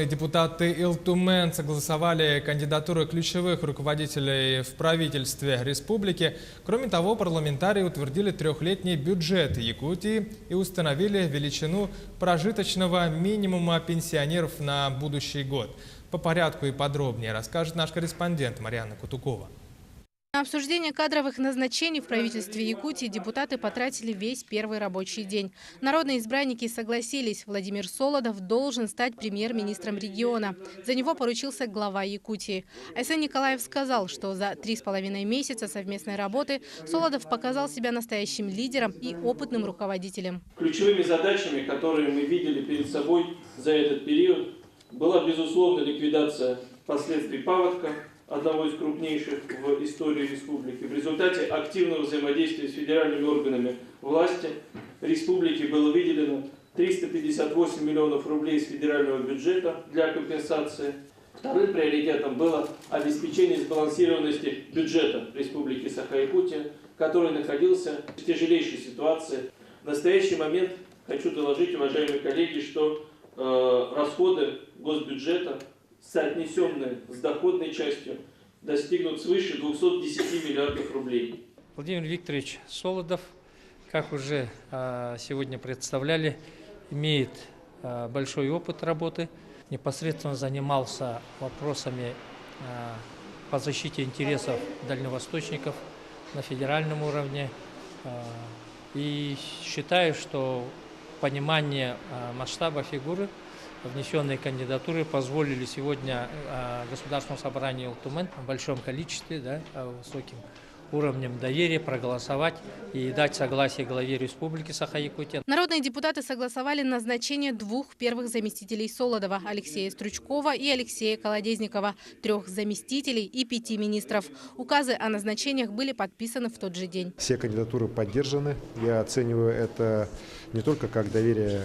Депутаты Илтумен согласовали кандидатуры ключевых руководителей в правительстве республики. Кроме того, парламентарии утвердили трехлетний бюджет Якутии и установили величину прожиточного минимума пенсионеров на будущий год. По порядку и подробнее расскажет наш корреспондент Марьяна Кутукова. На обсуждение кадровых назначений в правительстве Якутии депутаты потратили весь первый рабочий день. Народные избранники согласились, Владимир Солодов должен стать премьер-министром региона. За него поручился глава Якутии. Айсен Николаев сказал, что за 3,5 месяца совместной работы Солодов показал себя настоящим лидером и опытным руководителем. Ключевыми задачами, которые мы видели перед собой за этот период, была, безусловно, ликвидация последствий паводка, одного из крупнейших в истории республики. В результате активного взаимодействия с федеральными органами власти республики было выделено 358 миллионов рублей из федерального бюджета для компенсации. Вторым приоритетом было обеспечение сбалансированности бюджета Республики Саха-Якутия, который находился в тяжелейшей ситуации. В настоящий момент хочу доложить, уважаемые коллеги, что расходы госбюджета, соотнесенные с доходной частью, достигнут свыше 210 миллиардов рублей. Владимир Викторович Солодов, как уже сегодня представляли, имеет большой опыт работы, непосредственно занимался вопросами по защите интересов дальневосточников на федеральном уровне. И считаю, что понимание масштаба фигуры, внесенные кандидатуры позволили сегодня Государственному собранию Илтумен в большом количестве, высоким уровнем доверия проголосовать и дать согласие главе Республики Саха-Якутия. Народные депутаты согласовали назначение двух первых заместителей Солодова – Алексея Стручкова и Алексея Колодезникова, 3 заместителей и 5 министров. Указы о назначениях были подписаны в тот же день. Все кандидатуры поддержаны. Я оцениваю это не только как доверие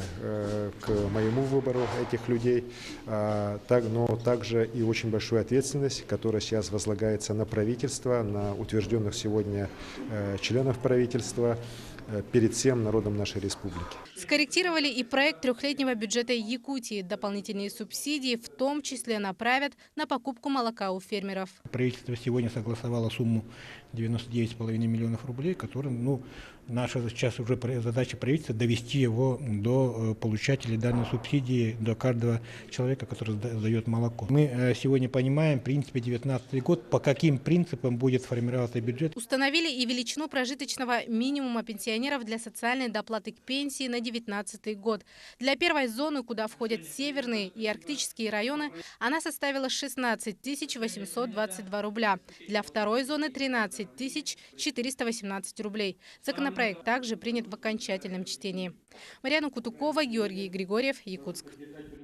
к моему выбору этих людей, но также и очень большую ответственность, которая сейчас возлагается на правительство, на утвержденных сегодня членов правительства перед всем народом нашей республики. Скорректировали и проект трехлетнего бюджета Якутии. Дополнительные субсидии в том числе направят на покупку молока у фермеров. Правительство сегодня согласовало сумму 99,5 миллионов рублей, которым, наша сейчас уже задача правительства довести его до получателей данной субсидии, до каждого человека, который сдает молоко. Мы сегодня понимаем, в принципе, 2019 год, по каким принципам будет формироваться бюджет. Установили и величину прожиточного минимума пенсионеров для социальной доплаты к пенсии на 2019 год. Для первой зоны, куда входят северные и арктические районы, она составила 16 822 рубля. Для второй зоны 13 418 рублей. Законопроект также принят в окончательном чтении. Марьяна Кутукова, Георгий Григорьев, Якутск.